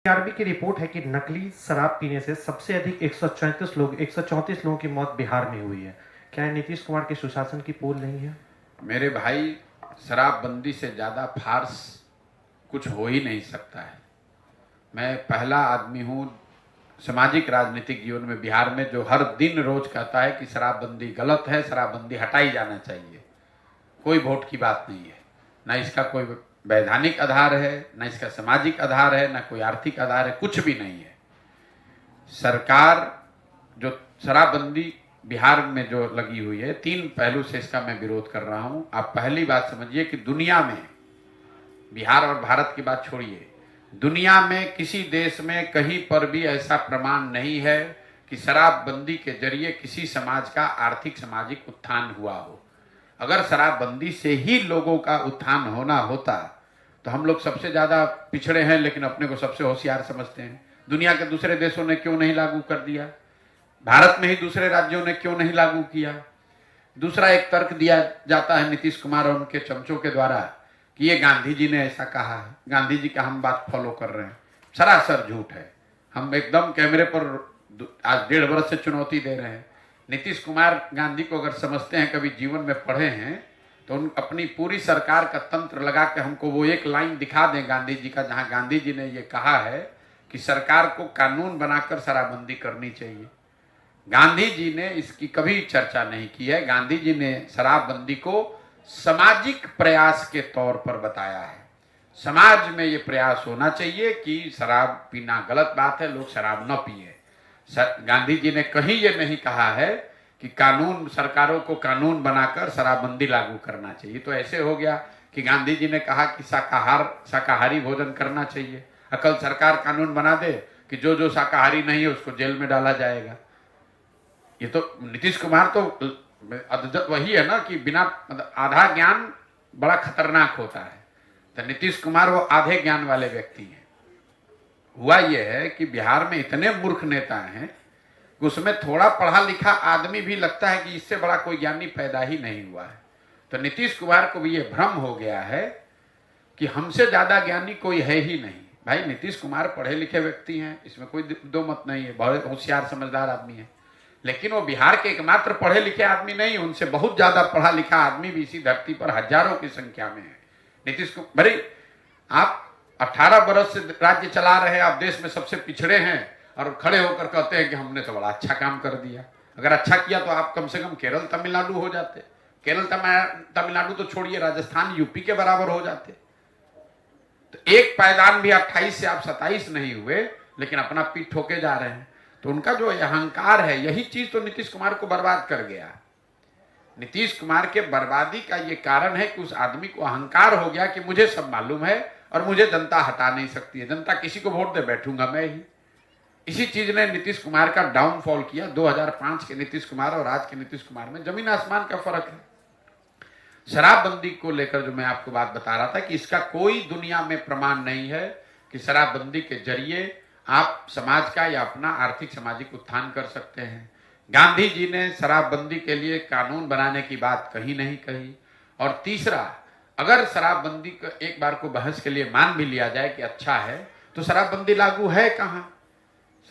RB की report है कि नकली शराब पीने से सबसे अधिक 134 लोगों की मौत बिहार में हुई है। क्या नीतीश कुमार के सुशासन की पोल नहीं है? मेरे भाई, शराबबंदी से ज़्यादा फार्स कुछ हो ही नहीं सकता है। मैं पहला आदमी हूँ सामाजिक राजनीतिक जीवन में बिहार में जो हर दिन रोज कहता है कि शराबबंदी गलत है, शराबबंदी हटाई जाना चाहिए। कोई वोट की बात नहीं है, ना इसका कोई वैधानिक आधार है, ना इसका सामाजिक आधार है, ना कोई आर्थिक आधार है, कुछ भी नहीं है। सरकार जो शराबबंदी बिहार में जो लगी हुई है, तीन पहलू से इसका मैं विरोध कर रहा हूं। आप पहली बात समझिए कि दुनिया में, बिहार और भारत की बात छोड़िए, दुनिया में किसी देश में कहीं पर भी ऐसा प्रमाण नहीं है कि शराबबंदी के जरिए किसी समाज का आर्थिक सामाजिक उत्थान हुआ हो। अगर शराबबंदी से ही लोगों का उत्थान होना होता तो हम लोग सबसे ज्यादा पिछड़े हैं, लेकिन अपने को सबसे होशियार समझते हैं। दुनिया के दूसरे देशों ने क्यों नहीं लागू कर दिया? भारत में ही दूसरे राज्यों ने क्यों नहीं लागू किया? दूसरा एक तर्क दिया जाता है नीतीश कुमार और उनके चमचों के द्वारा कि ये गांधी जी ने ऐसा कहा है, गांधी जी का हम बात फॉलो कर रहे हैं। सरासर झूठ है। हम एकदम कैमरे पर आज 1.5 वर्ष से चुनौती दे रहे हैं। नीतीश कुमार गांधी को अगर समझते हैं, कभी जीवन में पढ़े हैं, तो उन अपनी पूरी सरकार का तंत्र लगा के हमको वो एक लाइन दिखा दें गांधी जी का, जहां गांधी जी ने ये कहा है कि सरकार को कानून बनाकर शराबबंदी करनी चाहिए। गांधी जी ने इसकी कभी चर्चा नहीं की है। गांधी जी ने शराबबंदी को सामाजिक प्रयास के तौर पर बताया है। समाज में ये प्रयास होना चाहिए कि शराब पीना गलत बात है, लोग शराब न पिए। गांधी जी ने कहीं ये नहीं कहा है कि कानून, सरकारों को कानून बनाकर शराबबंदी लागू करना चाहिए। तो ऐसे हो गया कि गांधी जी ने कहा कि शाकाहारी भोजन करना चाहिए। अकल सरकार कानून बना दे कि जो जो शाकाहारी नहीं है उसको जेल में डाला जाएगा। ये तो नीतीश कुमार तो वही है ना कि बिना आधा ज्ञान बड़ा खतरनाक होता है। तो नीतीश कुमार वो आधे ज्ञान वाले व्यक्ति हैं। हुआ यह है कि बिहार में इतने मूर्ख नेता हैं कि उसमें थोड़ा पढ़ा लिखा आदमी भी लगता है कि इससे बड़ा कोई ज्ञानी पैदा ही नहीं हुआ है। तो नीतीश कुमार को भी ये भ्रम हो गया है कि हमसे ज्यादा ज्ञानी कोई है ही नहीं। भाई, नीतीश कुमार पढ़े लिखे व्यक्ति हैं, इसमें कोई दो मत नहीं है, बहुत होशियार समझदार आदमी है। लेकिन वो बिहार के एकमात्र पढ़े लिखे आदमी नहीं, उनसे बहुत ज्यादा पढ़ा लिखा आदमी भी इसी धरती पर हजारों की संख्या में है। नीतीश कुमार, आप 18 बरस से राज्य चला रहे हैं, आप देश में सबसे पिछड़े हैं और खड़े होकर कहते हैं कि हमने तो बड़ा अच्छा काम कर दिया। अगर अच्छा किया तो आप कम से कम केरल तमिलनाडु हो जाते। केरल तमिलनाडु तो छोड़िए, राजस्थान यूपी के बराबर हो जाते। तो एक पायदान भी 28 से आप 27 नहीं हुए, लेकिन अपना पीठ ठोके जा रहे हैं। तो उनका जो अहंकार है, यही चीज तो नीतीश कुमार को बर्बाद कर गया। नीतीश कुमार के बर्बादी का ये कारण है कि उस आदमी को अहंकार हो गया कि मुझे सब मालूम है और मुझे जनता हटा नहीं सकती है। जनता किसी को वोट दे, बैठूंगा मैं ही। इसी चीज ने नीतीश कुमार का डाउनफॉल किया। 2005 के नीतीश कुमार और आज के नीतीश कुमार में जमीन आसमान का फर्क है। शराबबंदी को लेकर जो मैं आपको बात बता रहा था कि इसका कोई दुनिया में प्रमाण नहीं है कि शराबबंदी के जरिए आप समाज का या अपना आर्थिक सामाजिक उत्थान कर सकते हैं। गांधी जी ने शराबबंदी के लिए कानून बनाने की बात कहीं नहीं कही। और तीसरा, अगर शराबबंदी को एक बार को बहस के लिए मान भी लिया जाए कि अच्छा है, तो शराबबंदी लागू है कहां?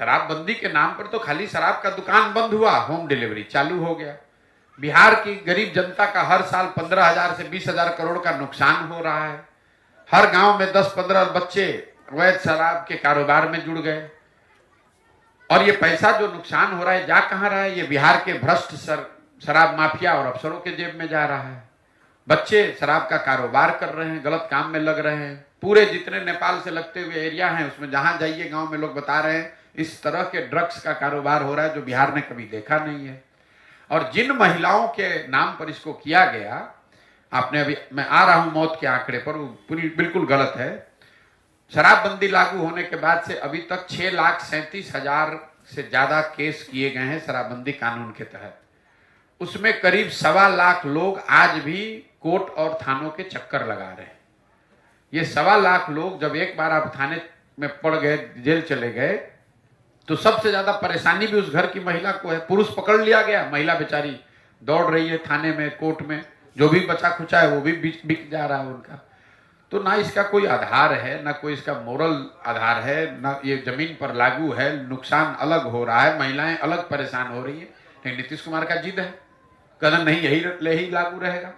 शराबबंदी के नाम पर तो खाली शराब का दुकान बंद हुआ, होम डिलीवरी चालू हो गया। बिहार की गरीब जनता का हर साल 15,000 से 20,000 करोड़ का नुकसान हो रहा है। हर गांव में 10-15 बच्चे अवैध शराब के कारोबार में जुड़ गए। और ये पैसा जो नुकसान हो रहा है जा कहां रहा है? ये बिहार के भ्रष्ट शराब माफिया और अफसरों के जेब में जा रहा है। बच्चे शराब का कारोबार कर रहे हैं, गलत काम में लग रहे हैं। पूरे जितने नेपाल से लगते हुए एरिया हैं, उसमें जहां जाइए गांव में लोग बता रहे हैं इस तरह के ड्रग्स का कारोबार हो रहा है जो बिहार ने कभी देखा नहीं है। और जिन महिलाओं के नाम पर इसको किया गया, आपने अभी, मैं आ रहा हूं मौत के आंकड़े पर, वो पूरी बिल्कुल गलत है। शराबबंदी लागू होने के बाद से अभी तक 6,37,000 से ज्यादा केस किए गए हैं शराबबंदी कानून के तहत। उसमें करीब 1.25 लाख लोग आज भी कोर्ट और थानों के चक्कर लगा रहे हैं। ये 1.25 लाख लोग जब एक बार आप थाने में पड़ गए, जेल चले गए, तो सबसे ज्यादा परेशानी भी उस घर की महिला को है। पुरुष पकड़ लिया गया, महिला बेचारी दौड़ रही है थाने में, कोर्ट में, जो भी बचा खुचा है वो भी बिक जा रहा है उनका। तो ना इसका कोई आधार है, ना कोई इसका मोरल आधार है, ना ये जमीन पर लागू है। नुकसान अलग हो रहा है, महिलाएं अलग परेशान हो रही है, लेकिन नीतीश कुमार का जिद है, कहना नहीं यही लागू रहेगा।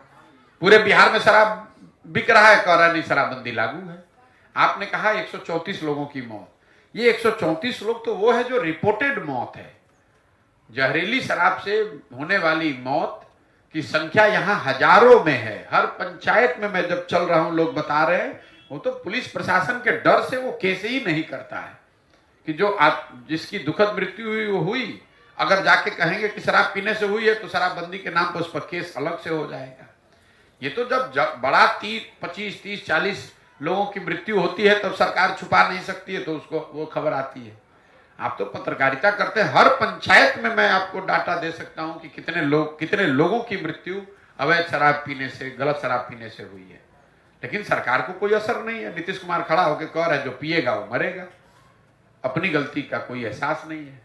पूरे बिहार में शराब बिक रहा है, कह रहा नहीं शराबबंदी लागू है। आपने कहा 134 लोगों की मौत, ये 134 लोग तो वो है जो रिपोर्टेड मौत है। जहरीली शराब से होने वाली मौत की संख्या यहां हजारों में है। हर पंचायत में मैं जब चल रहा हूं, लोग बता रहे हैं, वो तो पुलिस प्रशासन के डर से वो केस ही नहीं करता है कि जो जिसकी दुखद मृत्यु हुई वो हुई, अगर जाके कहेंगे कि शराब पीने से हुई है तो शराबबंदी के नाम पर उस पर केस अलग से हो जाएगा। ये तो जब बड़ा 25, 30, 40 लोगों की मृत्यु होती है तब सरकार छुपा नहीं सकती है, तो उसको वो खबर आती है। आप तो पत्रकारिता करते हैं, हर पंचायत में मैं आपको डाटा दे सकता हूं कि कितने लोगों की मृत्यु अवैध शराब पीने से, गलत शराब पीने से हुई है। लेकिन सरकार को कोई असर नहीं है। नीतीश कुमार खड़ा होकर कह रहा है जो पिएगा वो मरेगा। अपनी गलती का कोई एहसास नहीं है।